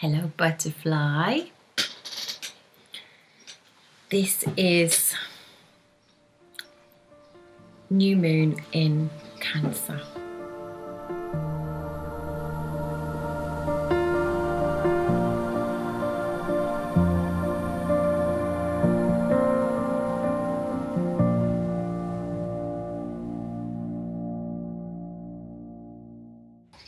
Hello, butterfly. This is new moon in Cancer.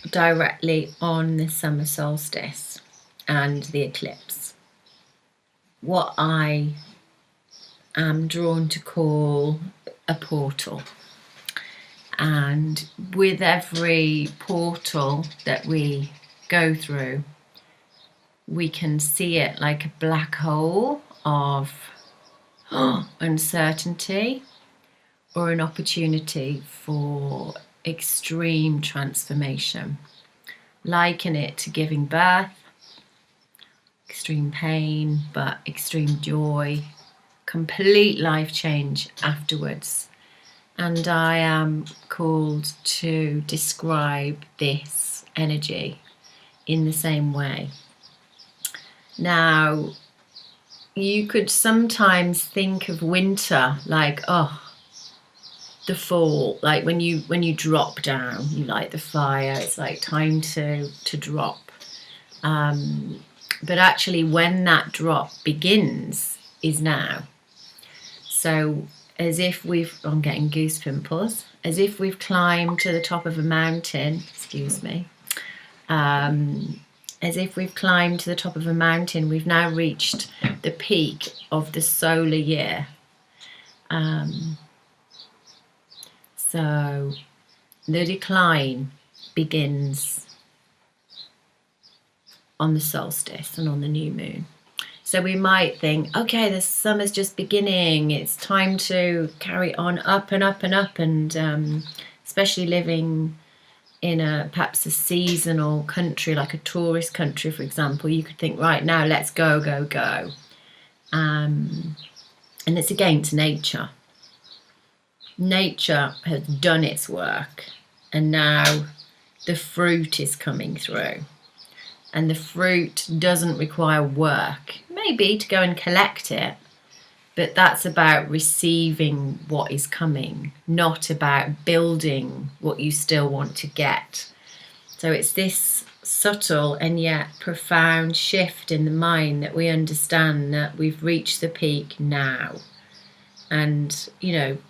Directly on the summer solstice and the eclipse. What I am drawn to call a portal. And with every portal that we go through, we can see it like a black hole of uncertainty or an opportunity for extreme transformation. Liken it to giving birth, extreme pain, but extreme joy, complete life change afterwards. And I am called to describe this energy in the same way. Now, you could sometimes think of winter like, the fall, like when you drop down, you light the fire, it's like time to drop. But actually when that drop begins is now. So as if I'm getting goose pimples, as if we've climbed to the top of a mountain, as if we've climbed to the top of a mountain, we've now reached the peak of the solar year. So the decline begins on the solstice and on the new moon. So we might think, okay, the summer's just beginning. It's time to carry on up and up and up. And especially living in perhaps a seasonal country, like a tourist country, for example, you could think, right now, let's go, go, go. And it's against nature. Nature has done its work, and now the fruit is coming through. And the fruit doesn't require work, maybe to go and collect it, but that's about receiving what is coming, not about building what you still want to get. So it's this subtle and yet profound shift in the mind that we understand that we've reached the peak now. And,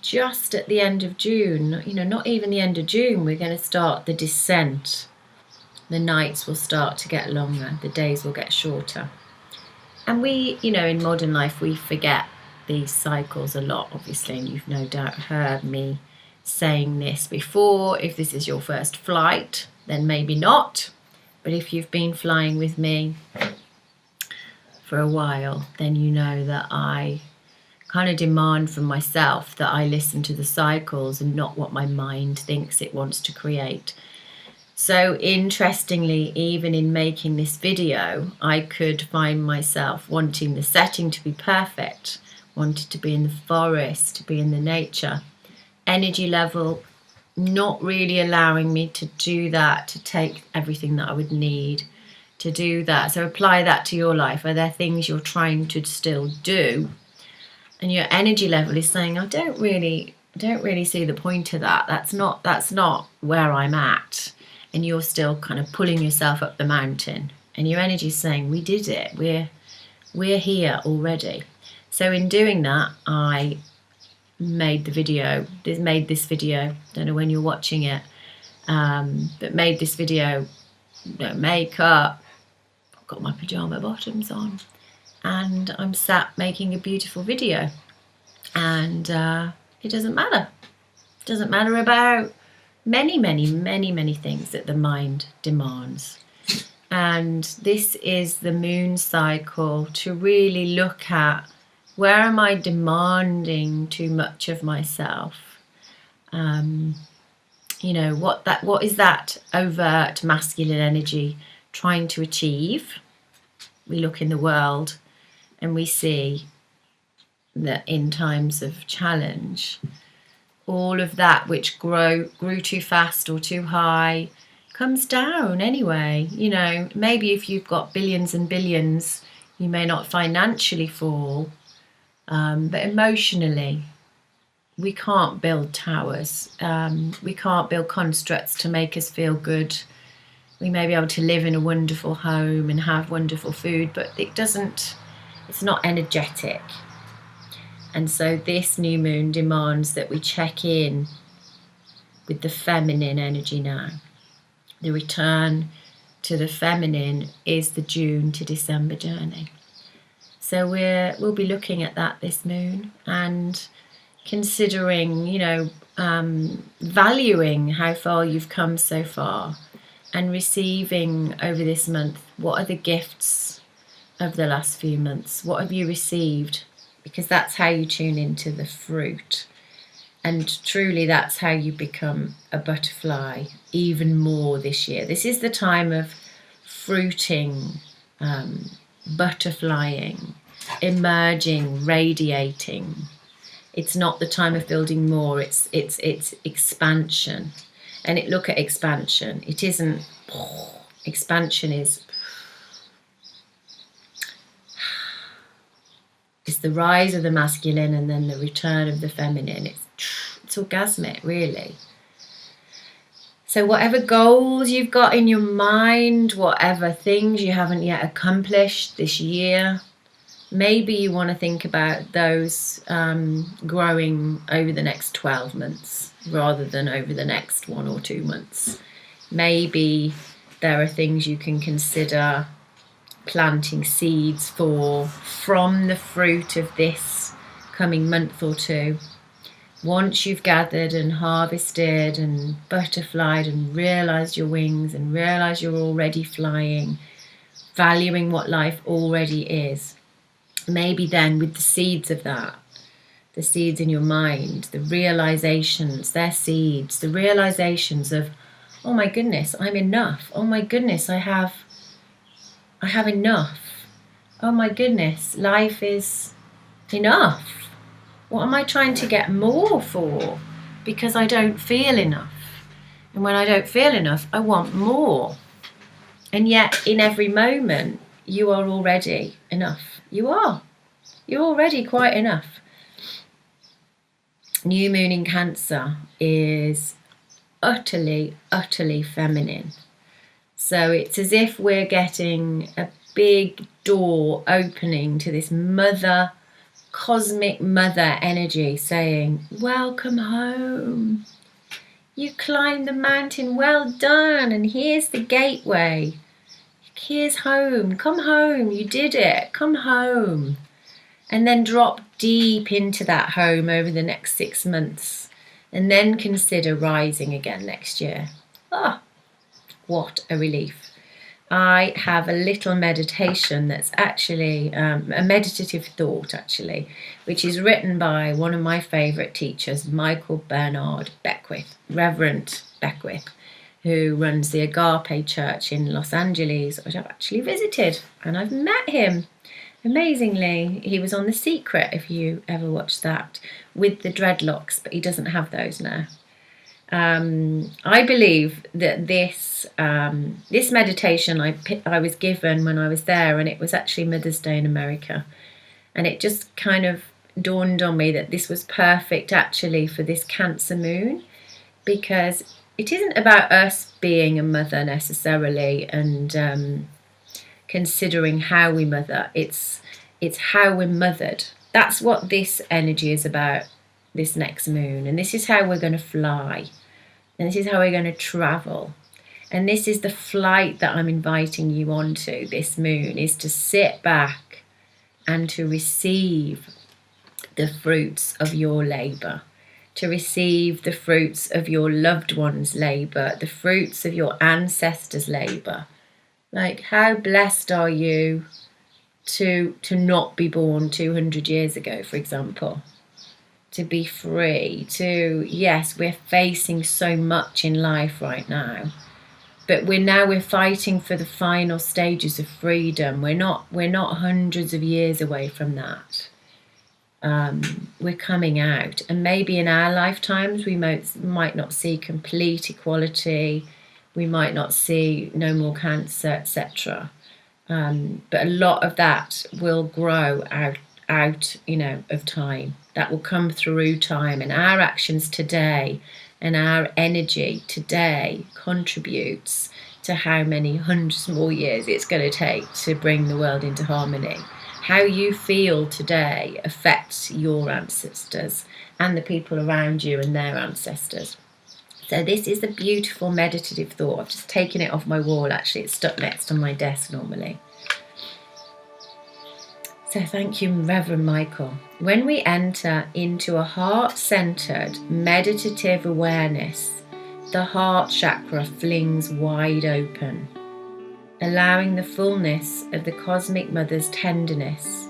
just at the end of June, not even the end of June, we're going to start the descent. The nights will start to get longer, the days will get shorter. And we, in modern life, we forget these cycles a lot, obviously, and you've no doubt heard me saying this before. If this is your first flight, then maybe not. But if you've been flying with me for a while, then you know that I kind of demand from myself that I listen to the cycles and not what my mind thinks it wants to create. So interestingly, even in making this video, I could find myself wanting the setting to be perfect, wanted to be in the forest, to be in the nature. Energy level not really allowing me to do that, to take everything that I would need to do that. So apply that to your life. Are there things you're trying to still do? And your energy level is saying, I don't really see the point of that. That's not where I'm at. And you're still kind of pulling yourself up the mountain. And your energy is saying, we did it. We're here already. So in doing that, I made this video. Don't know when you're watching it, but made this video. No makeup. I've got my pajama bottoms on. And I'm sat making a beautiful video, and it doesn't matter. It doesn't matter about many things that the mind demands. And this is the moon cycle to really look at, where am I demanding too much of myself? What is that overt masculine energy trying to achieve? We look in the world and we see that in times of challenge, all of that which grew too fast or too high, comes down anyway. You know, maybe if you've got billions and billions, you may not financially fall, but emotionally, we can't build towers. We can't build constructs to make us feel good. We may be able to live in a wonderful home and have wonderful food, but it's not energetic. And so this new moon demands that we check in with the feminine energy now. The return to the feminine is the June to December journey. So we'll be looking at that this moon and considering, valuing how far you've come so far and receiving over this month, what are the gifts of the last few months? What have you received? Because that's how you tune into the fruit. And truly, that's how you become a butterfly even more this year. This is the time of fruiting, butterflying, emerging, radiating. It's not the time of building more. It's expansion. And look at expansion. It isn't. Expansion is. It's the rise of the masculine and then the return of the feminine. It's orgasmic, really. So whatever goals you've got in your mind, whatever things you haven't yet accomplished this year, maybe you want to think about those growing over the next 12 months rather than over the next 1 or 2 months. Maybe there are things you can consider planting seeds from the fruit of this coming month or two. Once you've gathered and harvested and butterflied and realised your wings and realised you're already flying, valuing what life already is, maybe then with the seeds of that, the seeds in your mind, the realizations, they're seeds, the realizations of, oh my goodness, I'm enough. Oh my goodness, I have enough. Oh my goodness, life is enough. What am I trying to get more for? Because I don't feel enough. And when I don't feel enough, I want more. And yet, in every moment, you are already enough. You are. You're already quite enough. New moon in Cancer is utterly, utterly feminine. So it's as if we're getting a big door opening to this mother, cosmic mother energy saying, welcome home. You climbed the mountain, well done. And here's the gateway. Here's home. Come home. You did it. Come home. And then drop deep into that home over the next 6 months. And then consider rising again next year. What a relief. I have a little meditation that's actually a meditative thought, actually, which is written by one of my favourite teachers, Michael Bernard Beckwith, Reverend Beckwith, who runs the Agape Church in Los Angeles, which I've actually visited, and I've met him. Amazingly, he was on The Secret, if you ever watched that, with the dreadlocks, but he doesn't have those now. I believe that this meditation I was given when I was there, and it was actually Mother's Day in America, and it just kind of dawned on me that this was perfect actually for this Cancer moon, because it isn't about us being a mother necessarily and considering how we mother. It's how we're mothered. That's what this energy is about, this next moon, and this is how we're going to fly. And this is how we're going to travel. And this is the flight that I'm inviting you onto this moon, is to sit back and to receive the fruits of your labour, to receive the fruits of your loved one's labour, the fruits of your ancestors' labour. Like, how blessed are you to not be born 200 years ago, for example? To be free, yes, we're facing so much in life right now, but we're fighting for the final stages of freedom. We're not hundreds of years away from that. We're coming out, and maybe in our lifetimes we might not see complete equality we might not see no more cancer, etc. But a lot of that will grow out, of time. That will come through time, and our actions today and our energy today contributes to how many hundreds more years it's going to take to bring the world into harmony. How you feel today affects your ancestors and the people around you and their ancestors. So this is a beautiful meditative thought. I've just taken it off my wall, actually. It's stuck next to my desk normally. So thank you, Reverend Michael. When we enter into a heart-centered meditative awareness, the heart chakra flings wide open, allowing the fullness of the Cosmic Mother's tenderness,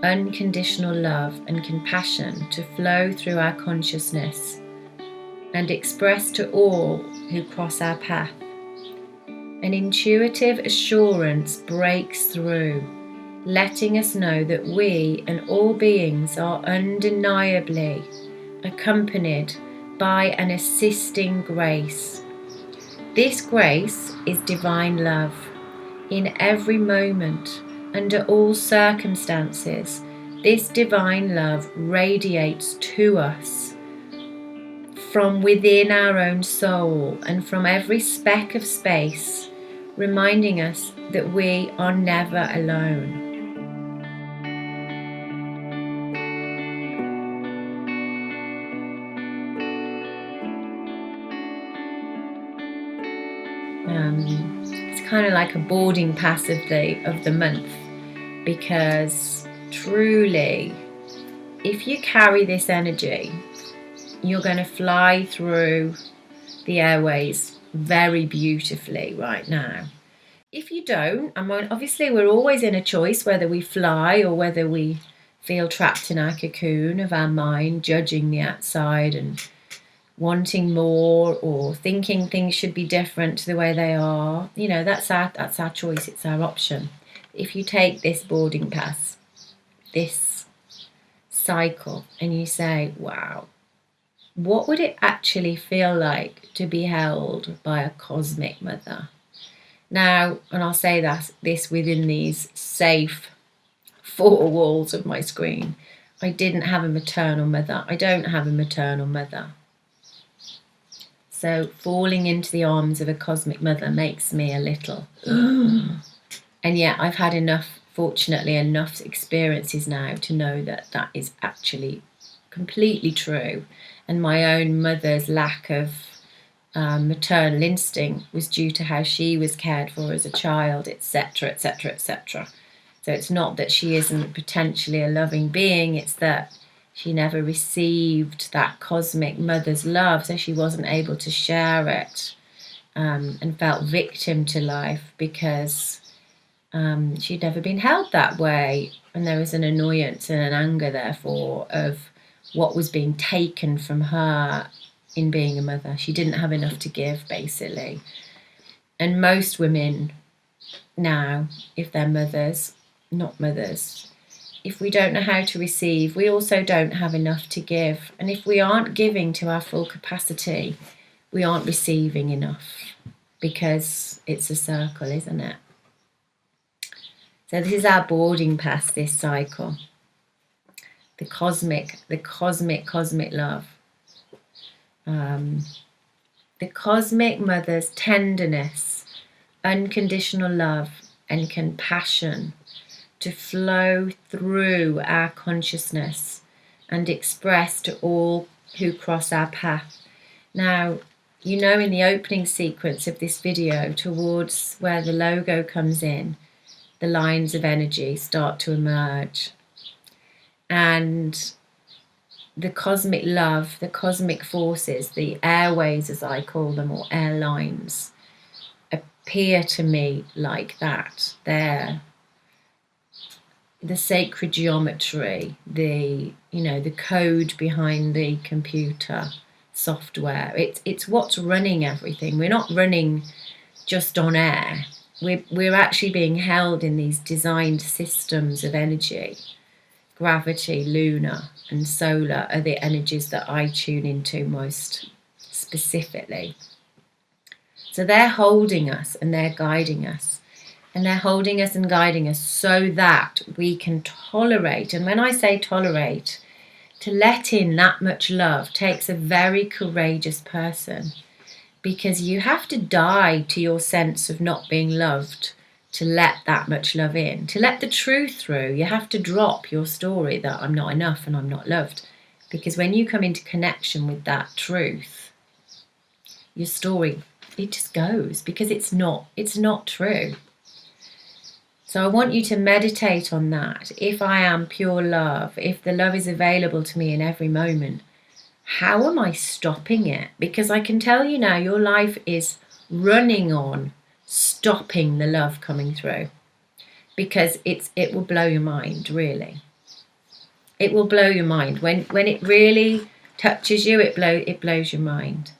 unconditional love and compassion to flow through our consciousness and express to all who cross our path. An intuitive assurance breaks through, letting us know that we and all beings are undeniably accompanied by an assisting grace. This grace is divine love. In every moment, under all circumstances, this divine love radiates to us from within our own soul and from every speck of space, reminding us that we are never alone. It's kind of like a boarding pass of the month, because truly, if you carry this energy, you're going to fly through the airways very beautifully right now. If you don't, obviously we're always in a choice whether we fly or whether we feel trapped in our cocoon of our mind, judging the outside and wanting more or thinking things should be different to the way they are. That's our choice, it's our option. If you take this boarding pass, this cycle, and you say, wow, what would it actually feel like to be held by a cosmic mother? Now, and I'll say this within these safe 4 walls of my screen, I didn't have a maternal mother. I don't have a maternal mother. So falling into the arms of a cosmic mother makes me a little, and yet I've had fortunately enough experiences now to know that is actually completely true. And my own mother's lack of maternal instinct was due to how she was cared for as a child, etc., etc., etc. So it's not that she isn't potentially a loving being, it's that she never received that cosmic mother's love, so she wasn't able to share it, and felt victim to life because she'd never been held that way. And there was an annoyance and an anger, therefore, of what was being taken from her in being a mother. She didn't have enough to give, basically. And most women now, if they're mothers, not mothers, if we don't know how to receive, we also don't have enough to give. And if we aren't giving to our full capacity, we aren't receiving enough, because it's a circle, isn't it? So this is our boarding pass, this cycle. The cosmic love. The cosmic mother's tenderness, unconditional love and compassion to flow through our consciousness and express to all who cross our path. Now, in the opening sequence of this video, towards where the logo comes in, the lines of energy start to emerge. And the cosmic love, the cosmic forces, the airways as I call them, or airlines, appear to me like that. They're the sacred geometry, the code behind the computer software. It's what's running everything. We're not running just on air. We're actually being held in these designed systems of energy. Gravity, lunar and solar are the energies that I tune into most specifically. So they're holding us and they're guiding us. And they're holding us and guiding us so that we can tolerate. And when I say tolerate, to let in that much love takes a very courageous person, because you have to die to your sense of not being loved to let that much love in. To let the truth through, you have to drop your story that I'm not enough and I'm not loved. Because when you come into connection with that truth, your story, it just goes, because it's not true. So I want you to meditate on that. If I am pure love, if the love is available to me in every moment, how am I stopping it? Because I can tell you now, your life is running on stopping the love coming through. Because it will blow your mind, really. It will blow your mind. When it really touches you, it blows your mind.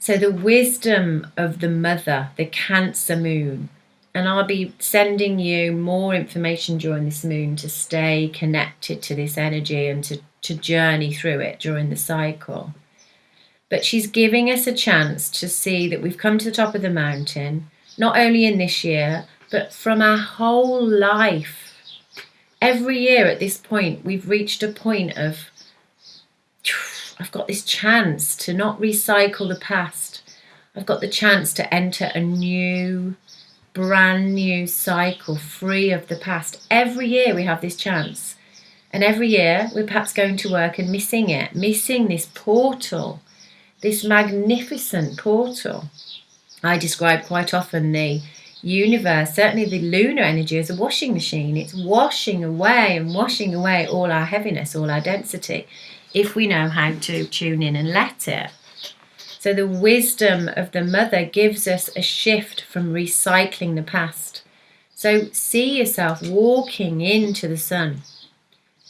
So the wisdom of the mother, the Cancer moon, and I'll be sending you more information during this moon to stay connected to this energy and to journey through it during the cycle. But she's giving us a chance to see that we've come to the top of the mountain, not only in this year, but from our whole life. Every year at this point, we've reached a point of, I've got this chance to not recycle the past. I've got the chance to enter a new, brand new cycle free of the past. Every year we have this chance. And every year we're perhaps going to work and missing it, missing this portal, this magnificent portal. I describe quite often the universe, certainly the lunar energy, as a washing machine. It's washing away and washing away all our heaviness, all our density, if we know how to tune in and let it. So the wisdom of the mother gives us a shift from recycling the past. So see yourself walking into the sun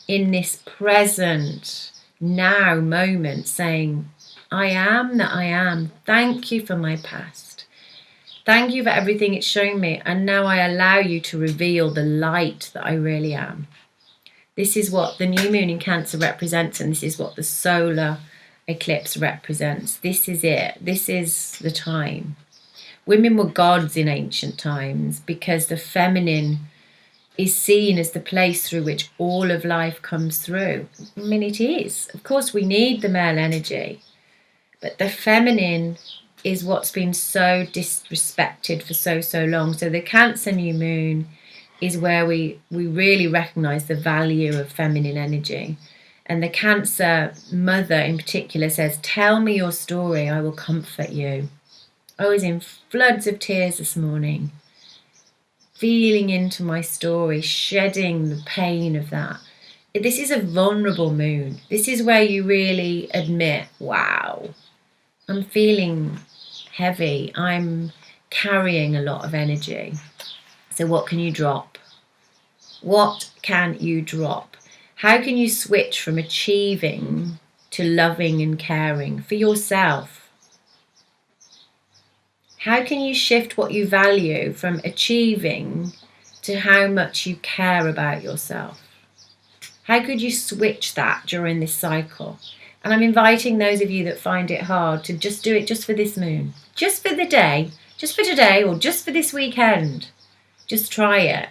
in this present now moment, saying, I am that I am. Thank you for my past. Thank you for everything it's shown me. And now I allow you to reveal the light that I really am. This is what the new moon in Cancer represents, and this is what the solar eclipse represents. This is it. This is the time. Women were gods in ancient times because the feminine is seen as the place through which all of life comes through. I mean, it is. Of course, we need the male energy, but the feminine is what's been so disrespected for so long. So the Cancer new moon is where we really recognize the value of feminine energy. And the Cancer mother in particular says, tell me your story, I will comfort you. I was in floods of tears this morning, feeling into my story, shedding the pain of that. This is a vulnerable moon. This is where you really admit, wow, I'm feeling heavy. I'm carrying a lot of energy. So what can you drop? What can you drop? How can you switch from achieving to loving and caring for yourself? How can you shift what you value from achieving to how much you care about yourself? How could you switch that during this cycle? And I'm inviting those of you that find it hard to just do it just for this moon, just for the day, just for today, or just for this weekend. Just try it.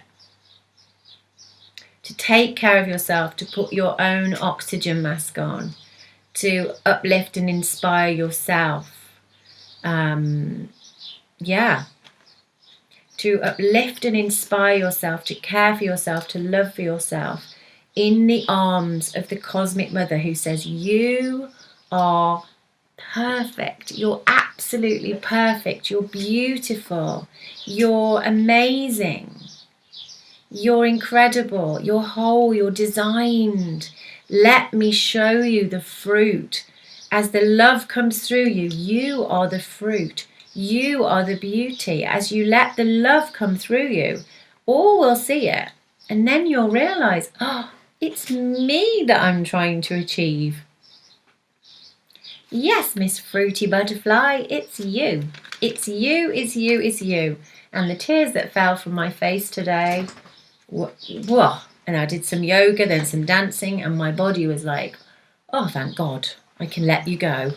To take care of yourself, to put your own oxygen mask on, to uplift and inspire yourself. To uplift and inspire yourself, to care for yourself, to love for yourself in the arms of the cosmic mother who says, you are perfect. You're absolutely perfect. You're beautiful. You're amazing. You're incredible. You're whole. You're designed. Let me show you the fruit. As the love comes through you, you are the fruit. You are the beauty. As you let the love come through you, all will see it. And then you'll realize, oh, it's me that I'm trying to achieve. Yes, Miss Fruity Butterfly, it's you. It's you, it's you, it's you. And the tears that fell from my face today, whoa. And I did some yoga, then some dancing, and my body was like, oh, thank God, I can let you go.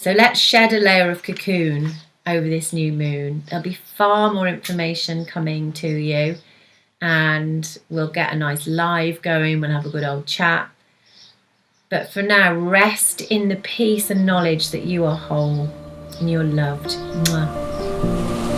So let's shed a layer of cocoon over this new moon. There'll be far more information coming to you, and we'll get a nice live going. We'll have a good old chat. But for now, rest in the peace and knowledge that you are whole and you're loved. Mwah.